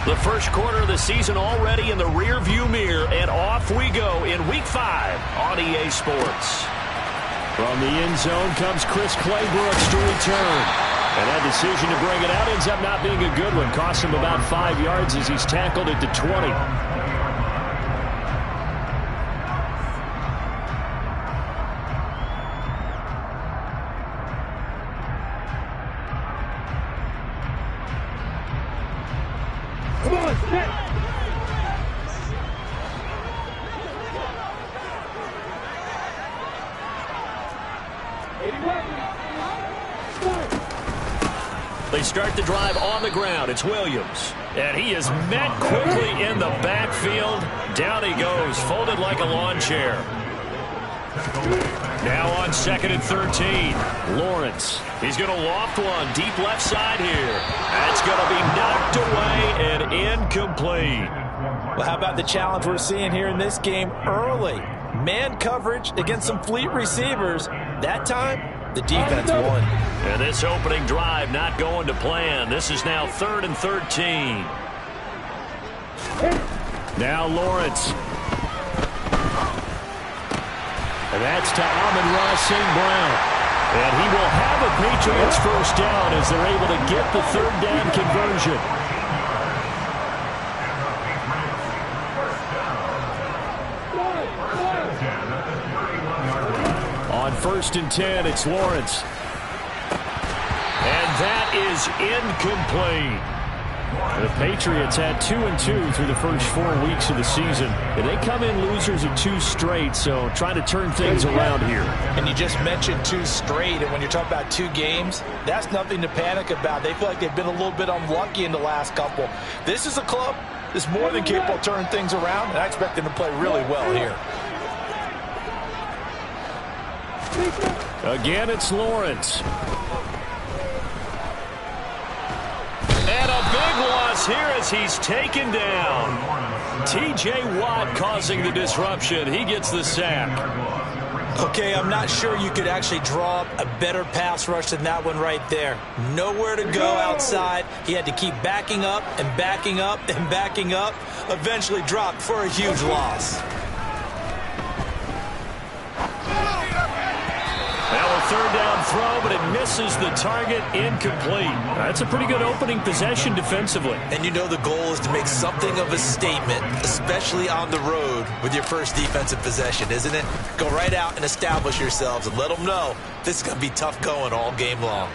The first quarter of the season already in the rearview mirror, and off we go in Week 5 on EA Sports. From the end zone comes Chris Claybrooks to return. And that decision to bring it out ends up not being a good one. Costs him about 5 yards as he's tackled at the 20. They start the drive on the ground. It's Williams. And he is met quickly in the backfield. Down he goes, folded like a lawn chair. Now on 2nd and 13. Lawrence. He's going to loft one deep left side here. That's going to be knocked away and incomplete. Well, how about the challenge we're seeing here in this game early? Man coverage against some fleet receivers. That time, the defense won. And this opening drive not going to plan. This is now 3rd and 13. Now Lawrence. And that's to Amon-Ra St. Brown. And he will have a Patriots first down as they're able to get the 3rd down conversion. On 1st and 10, it's Lawrence. And that is incomplete. The Patriots had 2-2 through the first 4 weeks of the season. And they come in losers of 2 straight, so trying to turn things around here. And you just mentioned 2 straight, and when you're talking about 2 games, that's nothing to panic about. They feel like they've been a little bit unlucky in the last couple. This is a club that's more than capable of turning things around, and I expect them to play really well here. Again, it's Lawrence. And a big loss here as he's taken down. T.J. Watt causing the disruption. He gets the sack. Okay, I'm not sure you could actually draw up a better pass rush than that one right there. Nowhere to go outside. He had to keep backing up and backing up and backing up. Eventually dropped for a huge loss. Now a 3rd down throw, but it misses the target. Incomplete. That's a pretty good opening possession defensively. And you know the goal is to make something of a statement, especially on the road with your first defensive possession, isn't it? Go right out and establish yourselves and let them know this is going to be tough going all game long.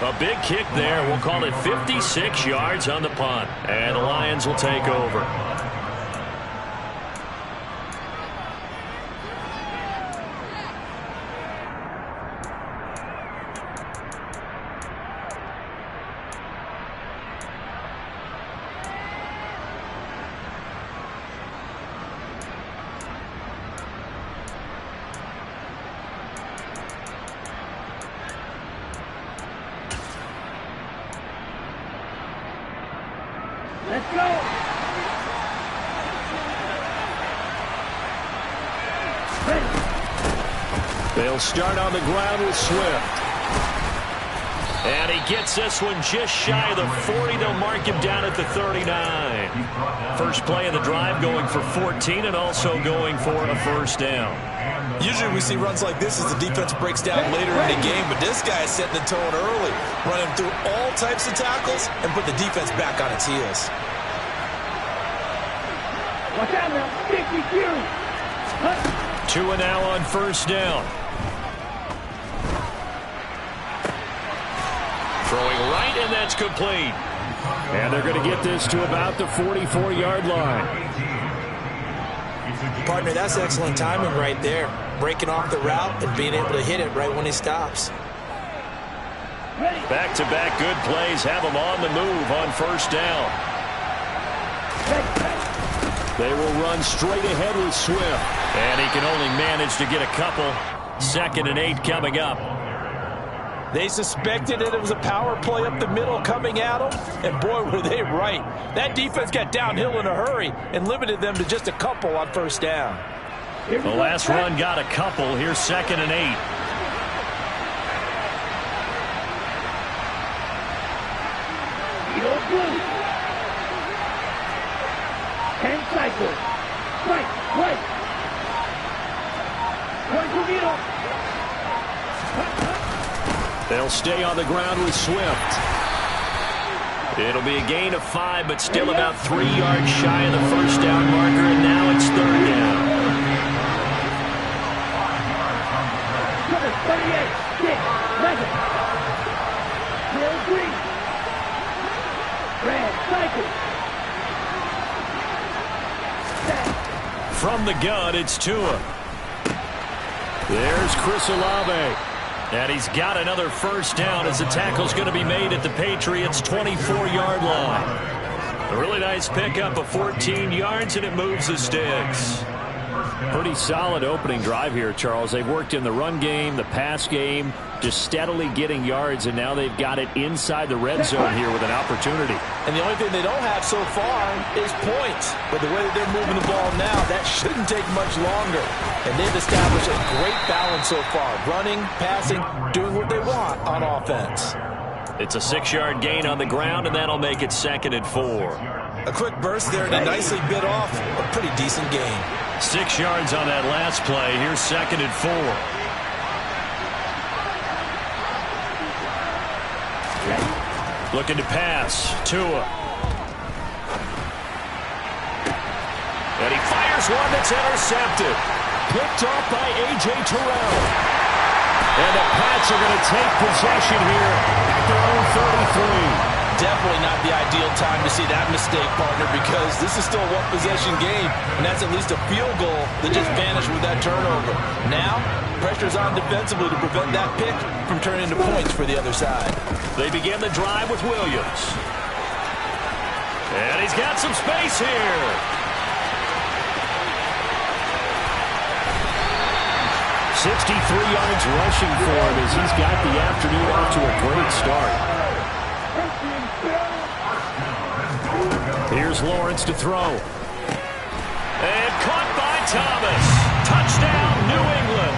A big kick there. We'll call it 56 yards on the punt. And the Lions will take over. Let's go. They'll start on the ground with Swift. And he gets this one just shy of the 40. They'll mark him down at the 39. First play of the drive going for 14 and also going for a first down. Usually we see runs like this as the defense breaks down later in the game, but this guy is setting the tone early, running through all types of tackles and put the defense back on its heels. Watch out now. 2 and now on first down. Throwing right, and that's complete. And they're going to get this to about the 44-yard line. Partner, that's excellent timing right there. Breaking off the route and being able to hit it right when he stops. Back-to-back good plays have them on the move on first down. They will run straight ahead with Swift. And he can only manage to get a couple. 2nd and 8 coming up. They suspected that it was a power play up the middle coming at them, and boy, were they right. That defense got downhill in a hurry and limited them to just a couple on first down. The last run got a couple. Here's 2nd and 8. blue. 10 cycles. Right, right. One to middle. They'll stay on the ground with Swift. It'll be a gain of 5, but still about 3 yards shy of the first down marker, and now it's 3rd down. Number 38, 6, 11. Still green. Red, cycle. From the gun, it's Tua. There's Chris Olave. And he's got another first down as the tackle's going to be made at the Patriots' 24-yard line. A really nice pickup of 14 yards, and it moves the sticks. Pretty solid opening drive here, Charles. They've worked in the run game, the pass game, just steadily getting yards, and now they've got it inside the red zone here with an opportunity. And the only thing they don't have so far is points. But the way that they're moving the ball now, that shouldn't take much longer. And they've established a great balance so far. Running, passing, doing what they want on offense. It's a 6-yard gain on the ground, and that'll make it 2nd and 4. A quick burst there to nicely bid off a pretty decent gain. 6 yards on that last play. Here's 2nd and 4. Looking to pass. Tua. And he fires one that's intercepted. Picked off by A.J. Terrell. And the Pats are going to take possession here at their own 33. Definitely not the ideal time to see that mistake, partner, because this is still a one-possession game, and that's at least a field goal that just vanished with that turnover. Now, pressure's on defensively to prevent that pick from turning into points for the other side. They begin the drive with Williams. And he's got some space here. 63 yards rushing for him as he's got the afternoon off to a great start. Here's Lawrence to throw. And caught by Thomas. Touchdown, New England.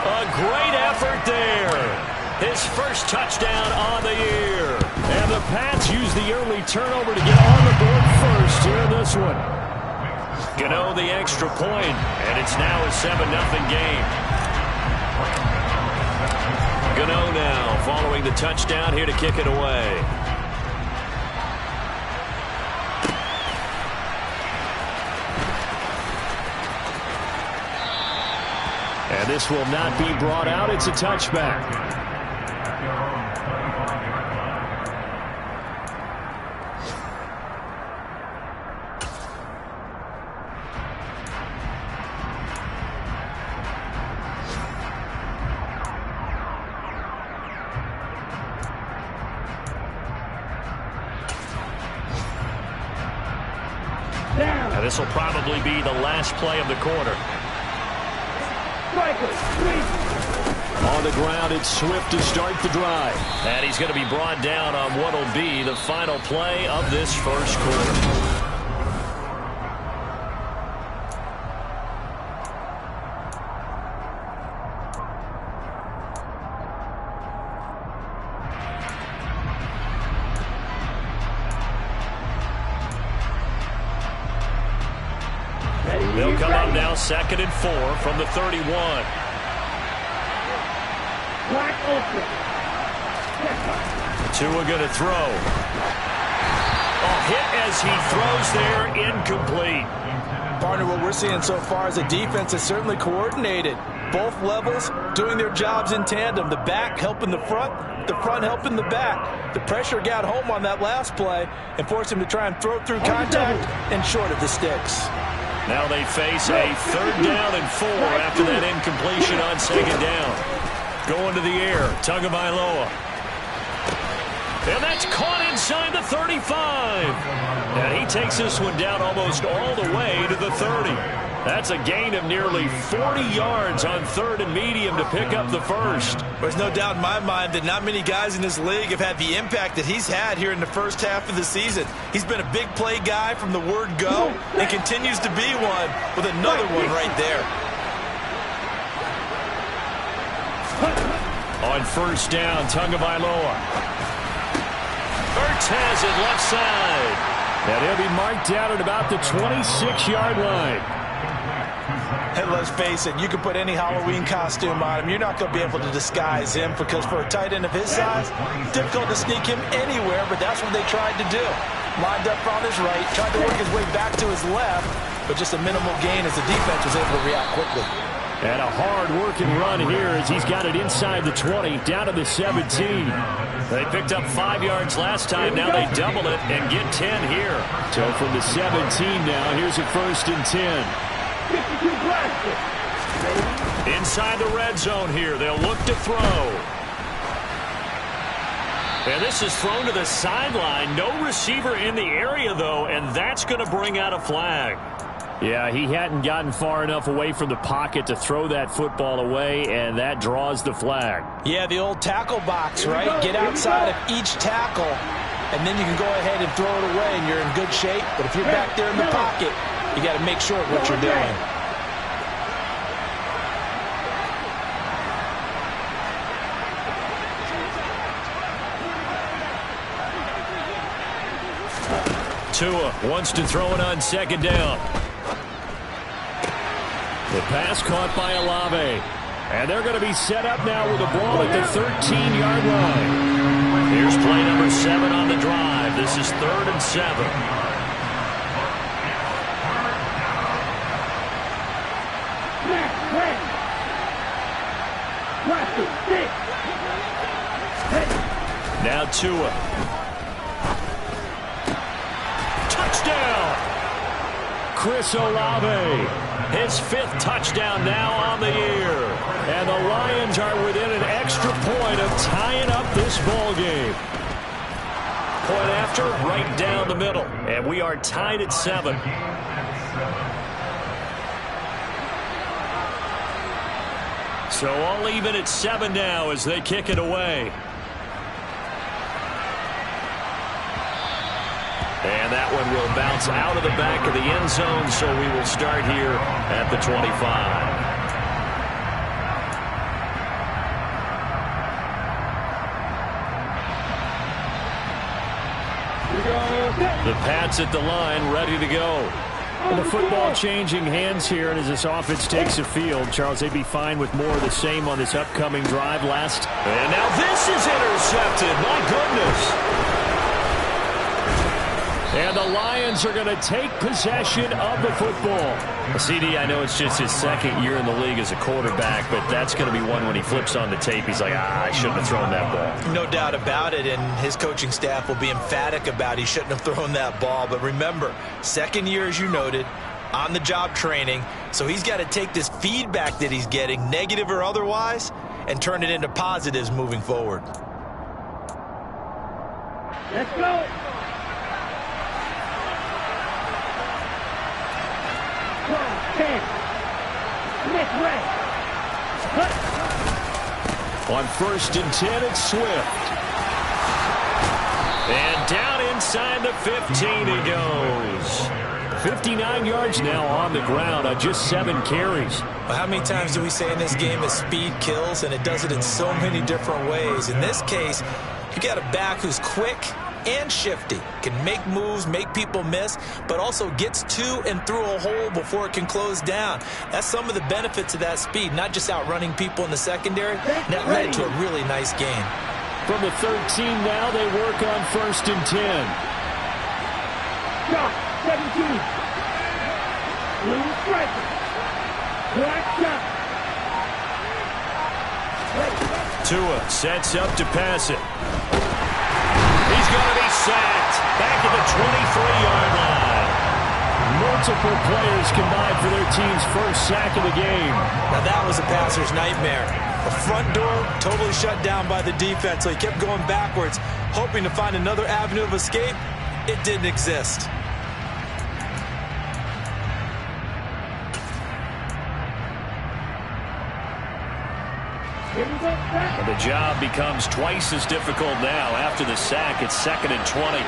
A great effort there. His first touchdown on the year. And the Pats use the early turnover to get on the board first here in this one. Gano the extra point, and it's now a 7-0 game. Gano now following the touchdown here to kick it away. And this will not be brought out. It's a touchback. Now this will probably be the last play of the quarter. On the ground, it's Swift to start the drive. And he's going to be brought down on what will be the final play of this first quarter. They'll come up now 2nd and 4 from the 31. Tua going to throw. A hit as he throws there, incomplete. Partner, what we're seeing so far is a defense that's certainly coordinated. Both levels doing their jobs in tandem. The back helping the front helping the back. The pressure got home on that last play and forced him to try and throw through contact and short of the sticks. Now they face a 3rd down and 4 after that incompletion on 2nd down. Going to the air, Tagovailoa. And that's caught inside the 35. And he takes this one down almost all the way to the 30. That's a gain of nearly 40 yards on 3rd and medium to pick up the first. There's no doubt in my mind that not many guys in this league have had the impact that he's had here in the first half of the season. He's been a big play guy from the word go and continues to be one with another one right there. On 1st down, Tagovailoa. Ertz has it left side. And he'll be marked down at about the 26-yard line. And let's face it, you can put any Halloween costume on him. You're not going to be able to disguise him because for a tight end of his size, difficult to sneak him anywhere, but that's what they tried to do. Lined up on his right, tried to work his way back to his left, but just a minimal gain as the defense was able to react quickly. And a hard-working run here as he's got it inside the 20, down to the 17. They picked up 5 yards last time. Now they double it and get 10 here. So from the 17 now, here's a 1st and 10. Inside the red zone here. They'll look to throw. And this is thrown to the sideline. No receiver in the area, though, and that's going to bring out a flag. Yeah, he hadn't gotten far enough away from the pocket to throw that football away, and that draws the flag. Yeah, the old tackle box, right? Get outside of each tackle, and then you can go ahead and throw it away, and you're in good shape. But if you're back there in the pocket, you got to make sure of what you're doing. Tua wants to throw it on 2nd down. The pass caught by Olave. And they're going to be set up now with the ball at the 13-yard line. Here's play number 7 on the drive. This is 3rd and 7. Now Tua. Touchdown! Chris Olave. His 5th touchdown now on the year. And the Lions are within an extra point of tying up this ball game. Point after, right down the middle. And we are tied at 7. So all even at 7 now as they kick it away. And that one will bounce out of the back of the end zone, so we will start here at the 25. The Pats at the line, ready to go. And the football changing hands here, and as this offense takes the field, Charles, they'd be fine with more of the same on this upcoming drive last. And now this is intercepted. My goodness. And the Lions are going to take possession of the football. CD, I know it's just his 2nd year in the league as a quarterback, but that's going to be one when he flips on the tape. He's like, I shouldn't have thrown that ball. No doubt about it, and his coaching staff will be emphatic about he shouldn't have thrown that ball. But remember, 2nd year, as you noted, on-the-job training, so he's got to take this feedback that he's getting, negative or otherwise, and turn it into positives moving forward. Let's go. On 1st and 10, it's Swift. And down inside the 15 he goes. 59 yards now on the ground on just 7 carries. Well, how many times do we say in this game that speed kills, and it does it in so many different ways? In this case, you got a back who's quick and shifty, can make moves, make people miss, but also gets to and through a hole before it can close down. That's some of the benefits of that speed, not just outrunning people in the secondary. That led to a really nice game. From the 13 now, they work on 1st and 10. Shot, 17. Blue striker. Black shot. Tua sets up to pass it. He's going to be sacked back at the 23-yard line. Multiple players combined for their team's 1st sack of the game. Now that was a passer's nightmare. The front door totally shut down by the defense, so he kept going backwards, hoping to find another avenue of escape. It didn't exist. And the job becomes twice as difficult now. After the sack, it's 2nd and 20.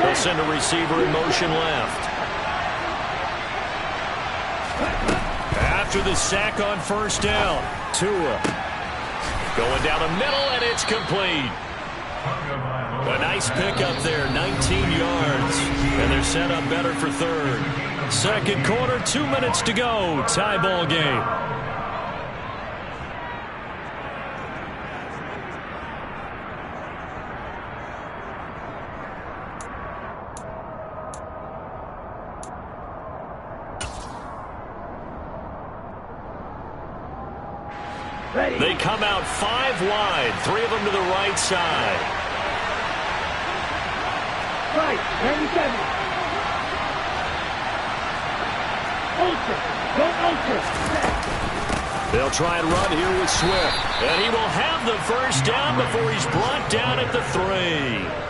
They'll send a receiver in motion left. After the sack on 1st down, Tua going down the middle, and it's complete. A nice pickup there, 19 yards. And they're set up better for third. Second quarter, 2 minutes to go. Tie ball game. Ready. They come out 5 wide, 3 of them to the right side. Right, 97. Ultra. Go ultra. They'll try and run here with Swift. And he will have the first down before he's brought down at the 3.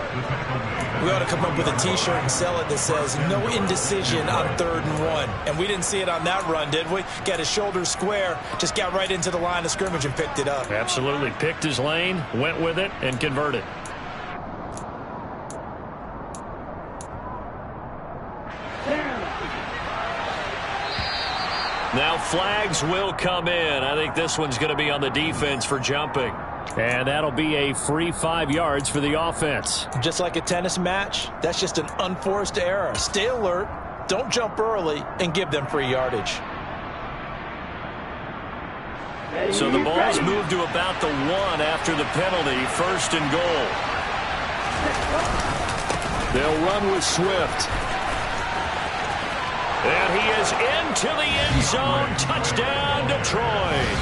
We ought to come up with a T-shirt and sell it that says, no indecision on 3rd and 1. And we didn't see it on that run, did we? Got his shoulders square, just got right into the line of scrimmage and picked it up. Absolutely. Picked his lane, went with it, and converted. Now flags will come in. I think this one's going to be on the defense for jumping. And that'll be a free 5 yards for the offense. Just like a tennis match, that's just an unforced error. Stay alert, don't jump early, and give them free yardage. So the ball's moved to about the 1 after the penalty, 1st and goal. They'll run with Swift. And he is into the end zone. Touchdown, Detroit.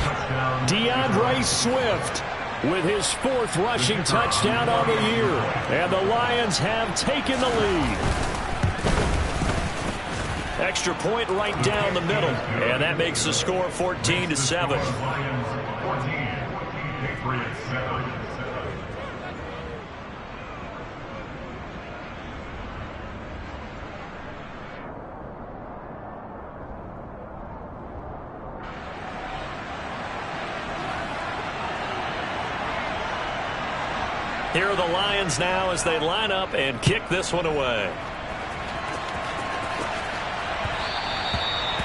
DeAndre Swift with his 4th rushing touchdown on the year. And the Lions have taken the lead. Extra point right down the middle. And that makes the score 14-7. Here are the Lions now as they line up and kick this one away.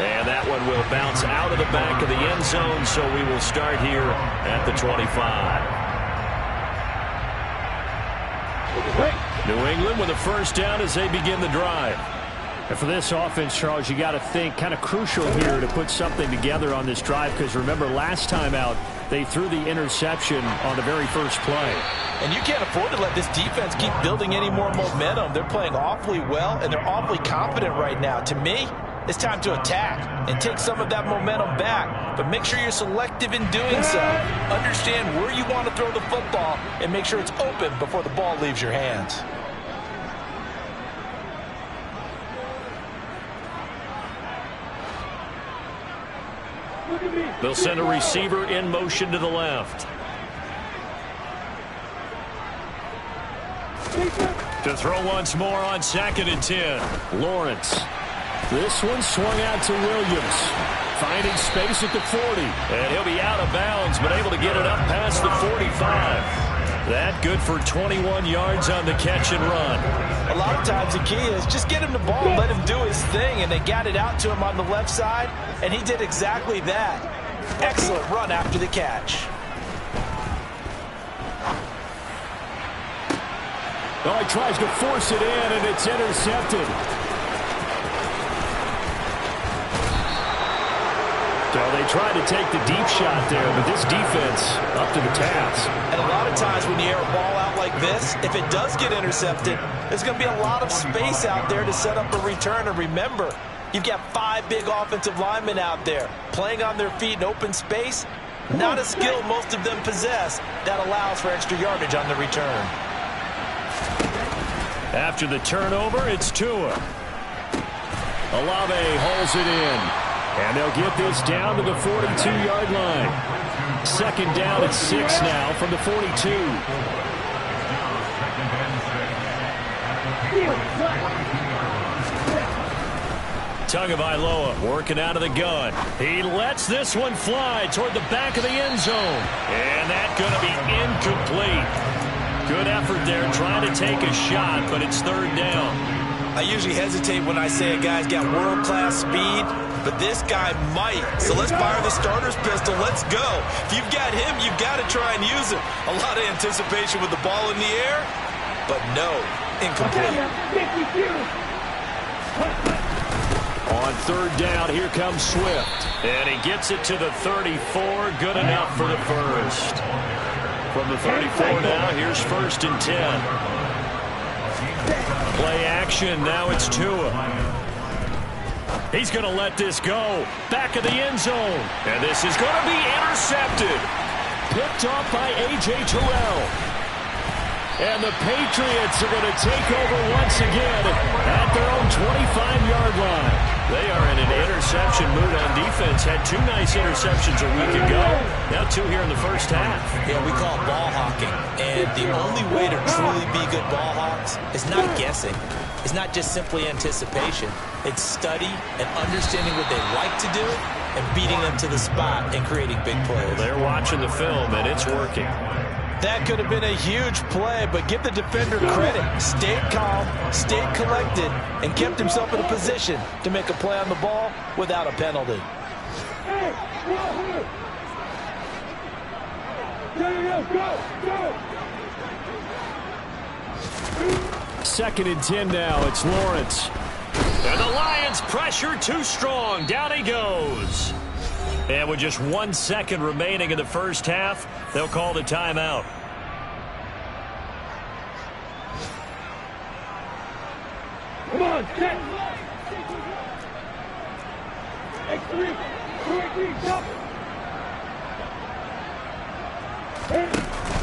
And that one will bounce out of the back of the end zone, so we will start here at the 25. New England with a first down as they begin the drive. And for this offense, Charles, you got to think kind of crucial here to put something together on this drive, because remember last time out they threw the interception on the very first play. And you can't afford to let this defense keep building any more momentum. They're playing awfully well, and they're awfully confident right now. To me, it's time to attack and take some of that momentum back. But make sure you're selective in doing so. Understand where you want to throw the football and make sure it's open before the ball leaves your hands. They'll send a receiver in motion to the left. To throw once more on 2nd and 10. Lawrence. This one swung out to Williams. Finding space at the 40. And he'll be out of bounds, but able to get it up past the 45. That good for 21 yards on the catch and run. A lot of times the key is just get him the ball and let him do his thing. And they got it out to him on the left side, and he did exactly that. Excellent run after the catch. Oh, he tries to force it in, and it's intercepted. So they tried to take the deep shot there, but this defense up to the task. And a lot of times when you air a ball out like this, if it does get intercepted, there's going to be a lot of space out there to set up a return. And remember, you've got 5 big offensive linemen out there playing on their feet in open space. Not a skill most of them possess that allows for extra yardage on the return. After the turnover, it's Tua. Olave holds it in. And they'll get this down to the 42-yard line. 2nd down at 6 now from the 42. Tagovailoa working out of the gun. He lets this one fly toward the back of the end zone. And that's going to be incomplete. Good effort there trying to take a shot, but it's 3rd down. I usually hesitate when I say a guy's got world-class speed. but this guy might. So let's fire the starter's pistol. Let's go. If you've got him, you've got to try and use him. A lot of anticipation with the ball in the air, but no, incomplete. On third down, here comes Swift. And he gets it to the 34. Good enough for the first. From the 34 now, here's 1st and 10. Play action, now it's Tua. He's going to let this go. Back of the end zone. And this is going to be intercepted. Picked off by A.J. Terrell. And the Patriots are going to take over once again at their own 25-yard line. They are in an interception mood on defense. Had 2 nice interceptions a week ago. Now 2 here in the first half. Yeah, we call it ball hawking. And the only way to truly be good ball hawks is not guessing. It's not just simply anticipation. It's study and understanding what they like to do and beating them to the spot and creating big plays. Well, they're watching the film, and it's working. That could have been a huge play, but give the defender credit. Stayed calm, stayed collected, and kept himself in a position to make a play on the ball without a penalty. Second and 10 now. It's Lawrence. And the Lions pressure too strong. Down he goes. And with just 1 second remaining in the first half, they'll call the timeout. Come on, set. X3, 2-3, jump.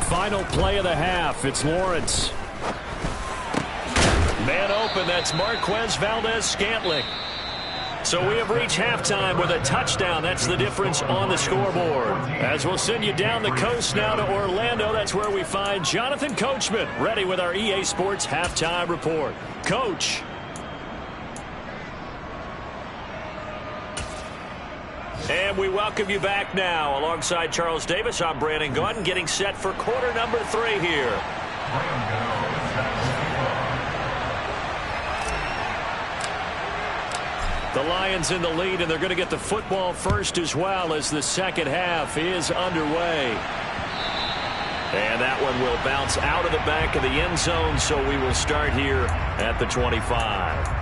Final play of the half. It's Lawrence. Man open. That's Marquez Valdez-Scantling. So we have reached halftime with a touchdown. That's the difference on the scoreboard. As we'll send you down the coast now to Orlando, that's where we find Jonathan Coachman ready with our EA Sports halftime report. Coach. And we welcome you back now. Alongside Charles Davis, I'm Brandon Gaudin, getting set for quarter number 3 here. The Lions in the lead, and they're going to get the football first as well as the second half is underway. And that one will bounce out of the back of the end zone, so we will start here at the 25.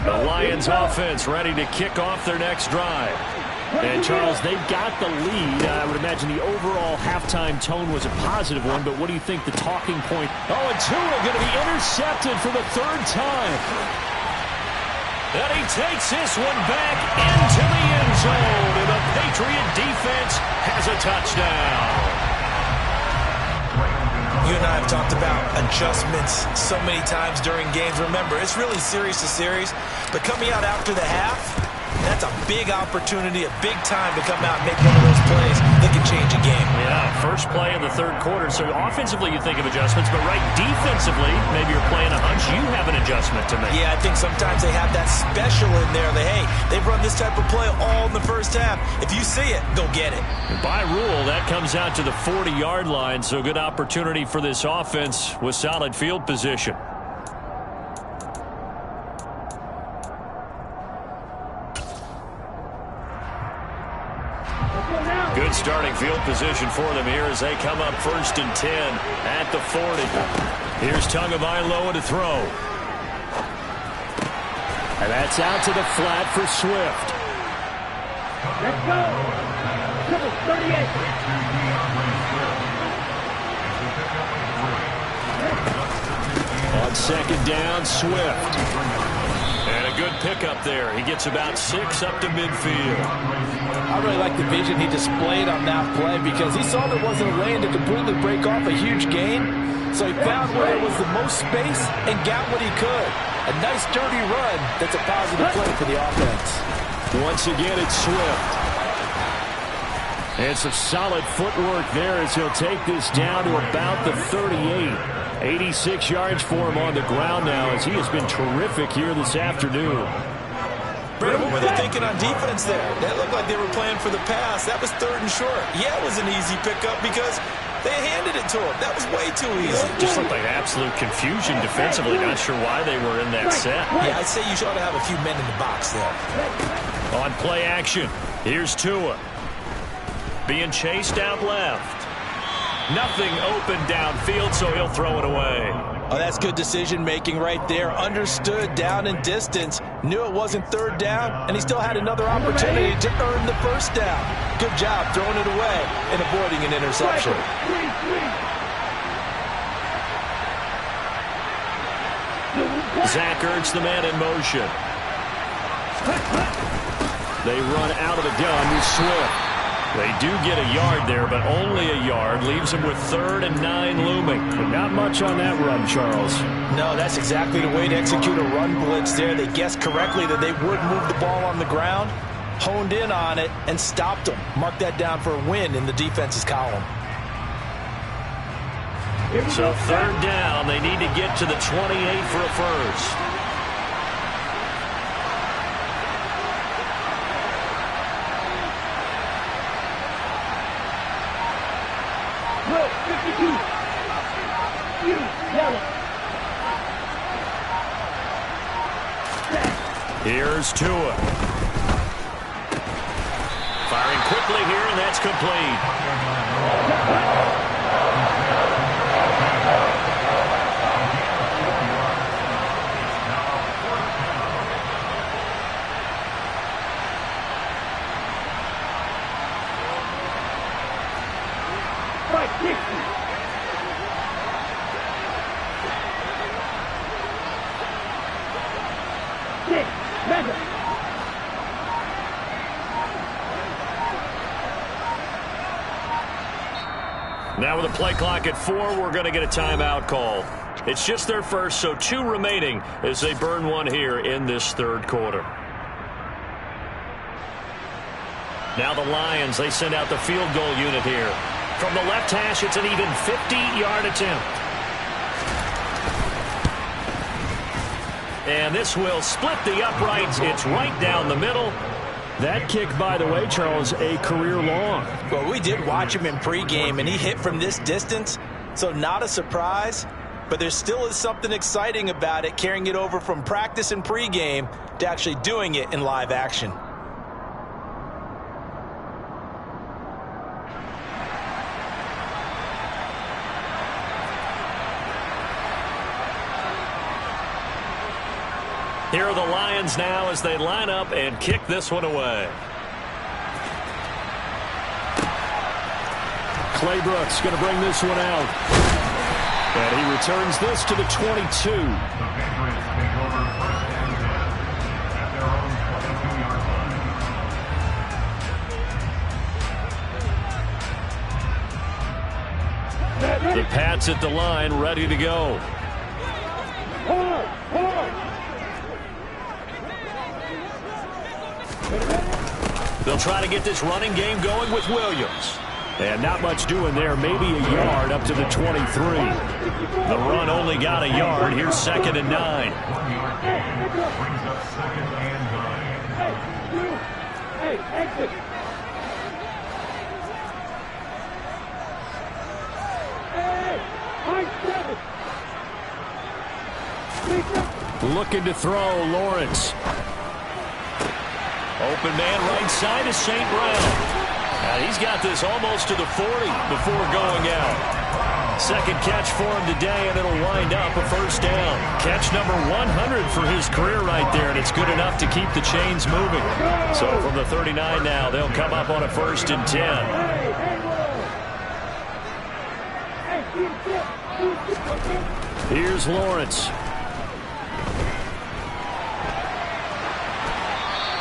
The Lions offense ready to kick off their next drive. And, Charles, they've got the lead. I would imagine the overall halftime tone was a positive one, but what do you think the talking point? Oh, and Tua going to be intercepted for the 3rd time. And he takes this one back into the end zone, and the Patriot defense has a touchdown. You and I have talked about adjustments so many times during games. Remember, it's really series to series, but coming out after the half, that's a big opportunity, a big time to come out and make one of those plays that can change a game. Yeah, first play of the 3rd quarter. So offensively you think of adjustments, but right defensively, maybe you're playing a hunch. You have an adjustment to make. Yeah, I think sometimes they have that special in there that, hey, they've run this type of play all in the first half. If you see it, go get it. By rule, that comes out to the 40-yard line, so good opportunity for this offense with solid field position. Good starting field position for them here as they come up 1st and 10 at the 40. Here's Tagovailoa to throw. And that's out to the flat for Swift. Let's go. Triple 38. On 2nd down, Swift. And a good pickup there. He gets about 6 up to midfield. I really like the vision he displayed on that play because he saw there wasn't a lane to completely break off a huge gain. So he found where there was the most space and got what he could. A nice dirty run that's a positive play for the offense. Once again, it's Swift. And some solid footwork there as he'll take this down to about the 38. 86 yards for him on the ground now as he has been terrific here this afternoon. Brandon, what were they thinking on defense there? That looked like they were playing for the pass. That was 3rd and short. Yeah, it was an easy pickup because they handed it to him. That was way too easy. Just looked like absolute confusion defensively. Not sure why they were in that set. Yeah, I'd say you ought to have a few men in the box there. On play action, here's Tua. Being chased out left. Nothing open downfield, so he'll throw it away. Oh, that's good decision-making right there. Understood down and distance. Knew it wasn't 3rd down, and he still had another opportunity to earn the 1st down. Good job throwing it away and avoiding an interception. Zach Ertz, the man in motion. They run out of the gun with Swift. They do get a yard there, but only a yard. Leaves them with 3rd and 9 looming. But not much on that run, Charles. No, that's exactly the way to execute a run blitz there. They guessed correctly that they would move the ball on the ground, honed in on it, and stopped them. Mark that down for a win in the defense's column. So 3rd down. They need to get to the 28 for a first. Here's Tua. Firing quickly here, and that's complete. Now with a play clock at 4, we're going to get a timeout called. It's just their first, so 2 remaining as they burn one here in this 3rd quarter. Now the Lions, they send out the field goal unit here. From the left hash, it's an even 50-yard attempt. And this will split the uprights. It's right down the middle. That kick, by the way, Charles, a career long. Well, we did watch him in pregame, and he hit from this distance, so not a surprise. But there still is something exciting about it, carrying it over from practice and pregame to actually doing it in live action. Here are the Lions now as they line up and kick this one away. Claybrooks going to bring this one out. And he returns this to the 22. The Pats at the line, ready to go. They'll try to get this running game going with Williams. And not much doing there, maybe a yard up to the 23. The run only got a yard. Here's 2nd and 9. Hey, exit. Looking to throw, Lawrence. Open man right side is St. Brown. Now he's got this almost to the 40 before going out. 2nd catch for him today, and it'll wind up a 1st down. Catch number 100 for his career right there, and it's good enough to keep the chains moving. So from the 39 now, they'll come up on a 1st and 10. Here's Lawrence.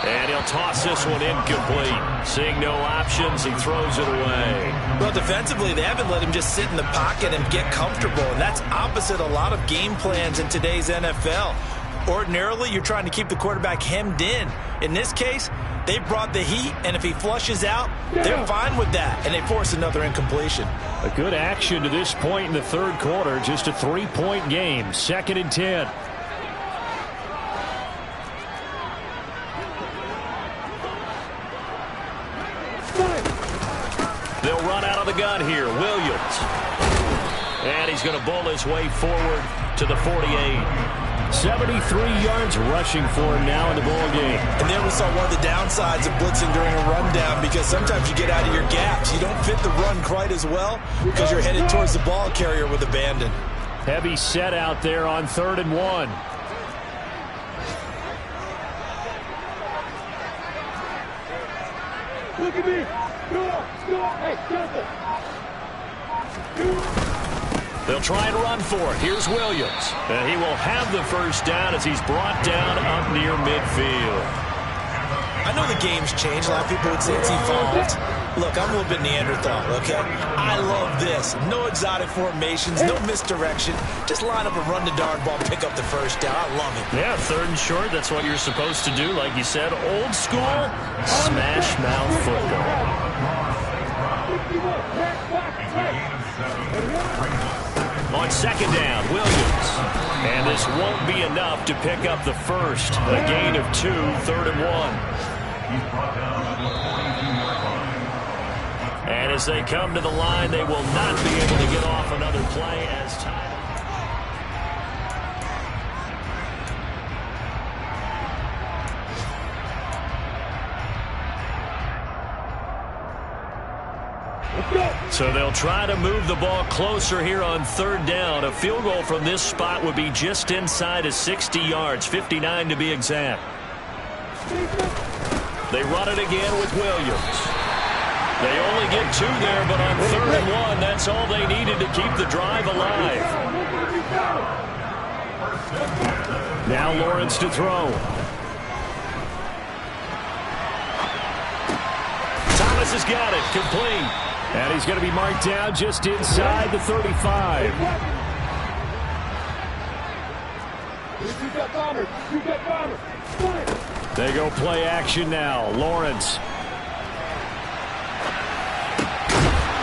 And he'll toss this one incomplete. Seeing no options, he throws it away. Well, defensively, they haven't let him just sit in the pocket and get comfortable, and that's opposite a lot of game plans in today's NFL. Ordinarily, you're trying to keep the quarterback hemmed in. In this case, they brought the heat, and if he flushes out, they're fine with that, and they force another incompletion. A good action to this point in the 3rd quarter. Just a 3-point game. 2nd and 10. run out of the gun here. Williams. And he's going to bull his way forward to the 48. 73 yards rushing for him now in the ball game. And there we saw one of the downsides of blitzing during a rundown, because sometimes you get out of your gaps. You don't fit the run quite as well because you're headed towards the ball carrier with abandon. Heavy set out there on 3rd and 1. Look at me. Go. Hey, Johnson. They'll try and run for it. Here's Williams. And he will have the first down as he's brought down up near midfield. I know the game's changed. A lot of people would say it's evolved. Look, I'm a little bit Neanderthal, okay? I love this. No exotic formations, no misdirection. Just line up and run the darn ball, pick up the first down. I love it. Yeah, 3rd and short. That's what you're supposed to do. Like you said, old school smash mouth football. On 2nd down, Williams. And this won't be enough to pick up the first. A gain of 2, 3rd and 1. And as they come to the line, they will not be able to get off another play as time. So they'll try to move the ball closer here on 3rd down. A field goal from this spot would be just inside of 60 yards, 59 to be exact. They run it again with Williams. They only get 2 there, but on 3rd and 1, that's all they needed to keep the drive alive. Now Lawrence to throw. Thomas has got it, complete. And he's going to be marked down just inside the 35. They go play action now. Lawrence.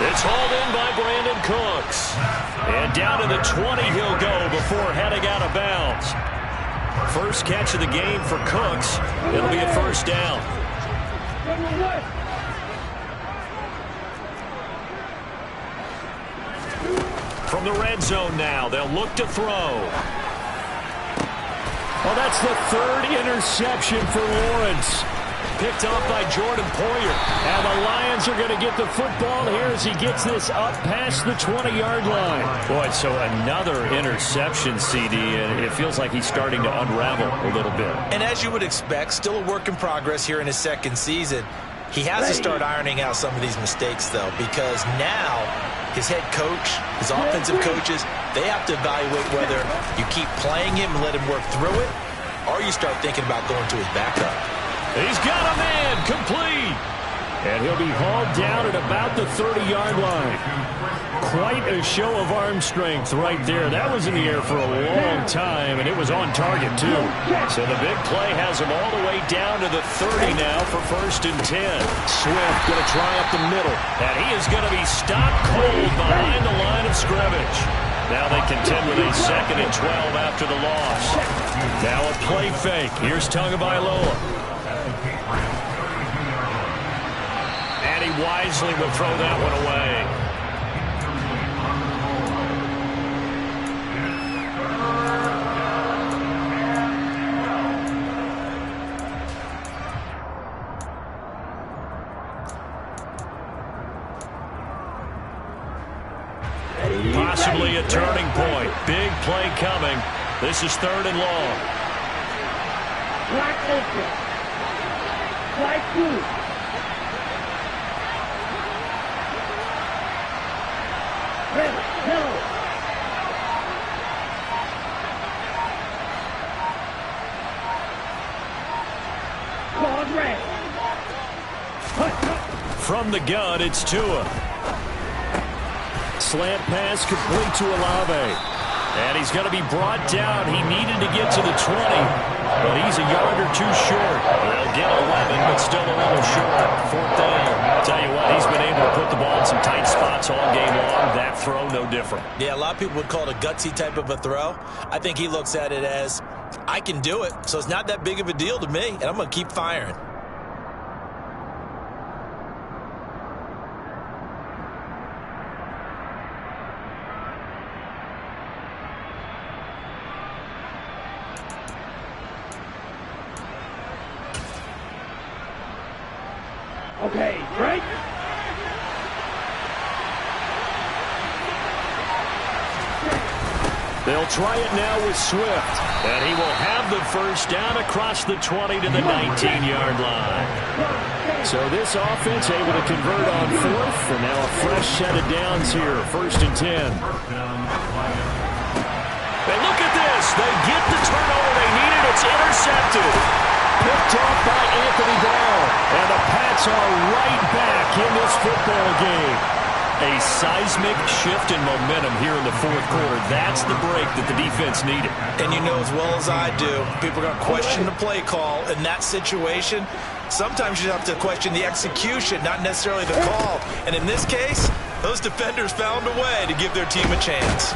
It's hauled in by Brandon Cooks. And down to the 20 he'll go before heading out of bounds. First catch of the game for Cooks. It'll be a first down. From the red zone now, they'll look to throw. Well, that's the 3rd interception for Lawrence. Picked off by Jordan Poyer. And the Lions are going to get the football here as he gets this up past the 20-yard line. Boy, so another interception, CD, and it feels like he's starting to unravel a little bit. And as you would expect, still a work in progress here in his 2nd season. He has to start ironing out some of these mistakes, though, because now his head coach, his offensive coaches, they have to evaluate whether you keep playing him and let him work through it, or you start thinking about going to his backup. He's got a man, complete. And he'll be hauled down at about the 30-yard line. Quite a show of arm strength right there. That was in the air for a long time, and it was on target, too. So the big play has him all the way down to the 30 now for 1st and 10. Swift going to try up the middle, and he is going to be stopped cold behind the line of scrimmage. Now they contend with a 2nd and 12 after the loss. Now a play fake. Here's Tagovailoa. And he wisely will throw that one away. Possibly a turning point. Big play coming. This is 3rd and long. Black open. Black 2. From the gun, it's Tua. Slant pass complete to Olave. And he's going to be brought down. He needed to get to the 20, but he's a yard or 2 short. They'll get 11, but still a little short. 4th down. Tell you what, he's been able to put the ball in some tight spots all game long. That throw, no different. Yeah, a lot of people would call it a gutsy type of a throw. I think he looks at it as, I can do it, so it's not that big of a deal to me, and I'm going to keep firing. Okay, break. They'll try it now with Swift, and he will have the first down across the 20 to the 19-yard line. So this offense able to convert on fourth, and now a fresh set of downs here, 1st and 10. And look at this. They get the turnover they needed. It's intercepted. Picked off by Anthony Ball. And the Pats are right back in this football game. A seismic shift in momentum here in the 4th quarter. That's the break that the defense needed. And you know as well as I do, people are going to question the play call in that situation. Sometimes you have to question the execution, not necessarily the call. And in this case, those defenders found a way to give their team a chance.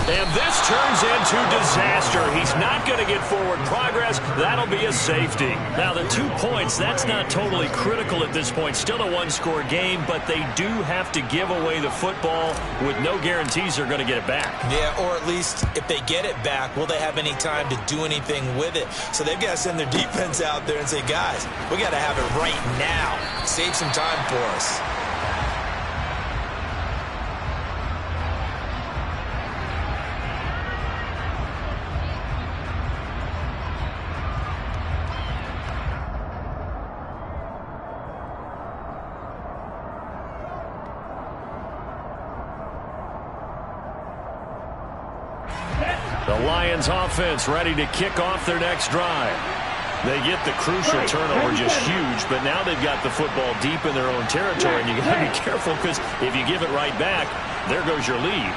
And this turns into disaster. He's not going to get forward progress. That'll be a safety. Now, the 2 points, that's not totally critical at this point. Still a one-score game, but they do have to give away the football with no guarantees they're going to get it back. Yeah, or at least if they get it back, will they have any time to do anything with it? So they've got to send their defense out there and say, guys, we got to have it right now. Save some time for us. The Lions offense ready to kick off their next drive. They get the crucial turnover, just huge, but now they've got the football deep in their own territory, and you got to be careful because if you give it right back, there goes your lead.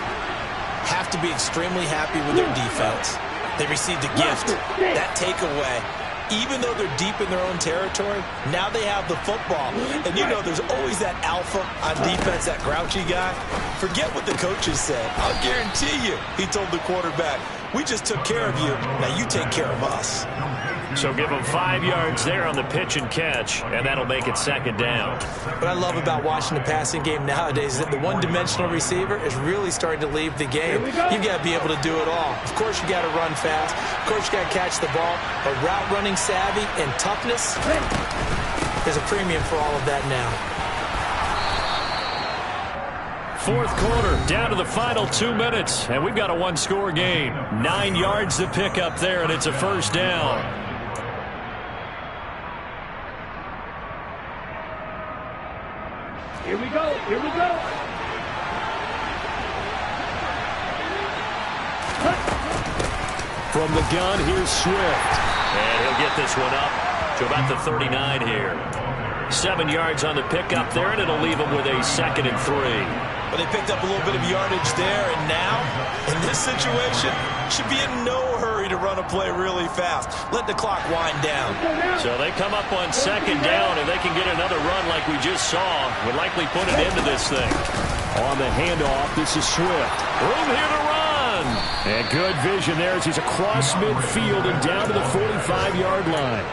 Have to be extremely happy with their defense. They received a gift. That takeaway, even though they're deep in their own territory, now they have the football. And you know there's always that alpha on defense, that grouchy guy. Forget what the coaches said. I'll guarantee you, he told the quarterback, we just took care of you. Now you take care of us. So give them 5 yards there on the pitch and catch, and that'll make it 2nd down. What I love about watching the passing game nowadays is that the one-dimensional receiver is really starting to leave the game. You've got to be able to do it all. Of course, you got to run fast. Of course, you got to catch the ball. But route running savvy and toughness, there's a premium for all of that now. 4th quarter, down to the final 2 minutes, and we've got a one-score game. 9 yards to pick up there, and it's a 1st down. Here we go. Here we go. From the gun, here's Swift. And he'll get this one up to about the 39 here. 7 yards on the pickup there, and it'll leave him with a 2nd and 3. But they picked up a little bit of yardage there, and now, in this situation, should be in no hurry to run a play really fast. Let the clock wind down. So they come up on 2nd down, and they can get another run like we just saw. Would likely put an end to this thing. On the handoff, this is Swift. Room here to run. And good vision there as he's across midfield and down to the 45-yard line.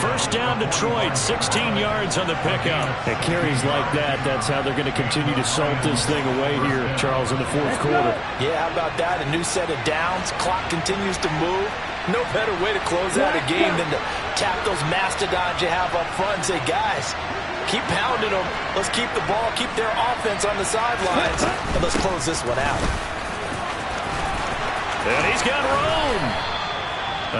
1st down, Detroit, 16 yards on the pickup. And carries like that, that's how they're going to continue to salt this thing away here, Charles, in the 4th quarter. Yeah, how about that? A new set of downs. Clock continues to move. No better way to close out a game than to tap those mastodons you have up front and say, guys, keep pounding them. Let's keep the ball, keep their offense on the sidelines, and let's close this one out. And he's got room.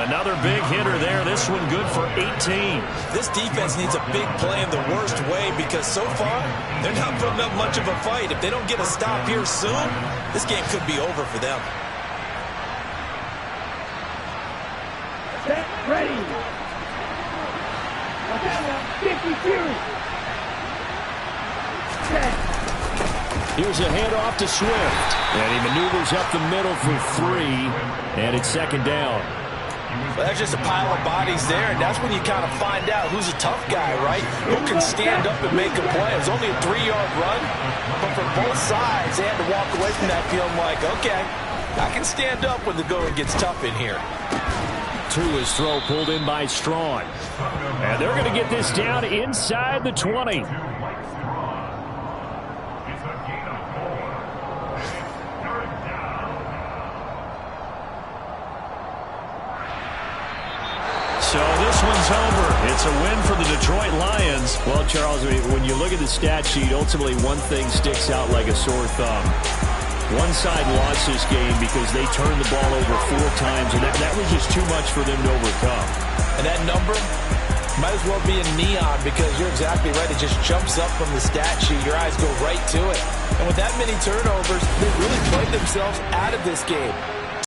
Another big hitter there. This one good for 18. This defense needs a big play in the worst way because so far, they're not putting up much of a fight. If they don't get a stop here soon, this game could be over for them. Set, ready. 50 series. Set. Here's a handoff to Swift. And he maneuvers up the middle for 3. And it's 2nd down. Well, that's just a pile of bodies there, and that's when you kind of find out who's a tough guy, right? Who can stand up and make a play. It was only a 3-yard run, but for both sides, they had to walk away from that feeling like, okay, I can stand up when the going gets tough in here. To his throw pulled in by Strong. And they're going to get this down inside the 20. So this one's over. It's a win for the Detroit Lions. Well, Charles, when you look at the stat sheet, ultimately one thing sticks out like a sore thumb. One side lost this game because they turned the ball over 4 times, and that was just too much for them to overcome. And that number might as well be in neon because you're exactly right. It just jumps up from the stat sheet. Your eyes go right to it. And with that many turnovers, they really played themselves out of this game.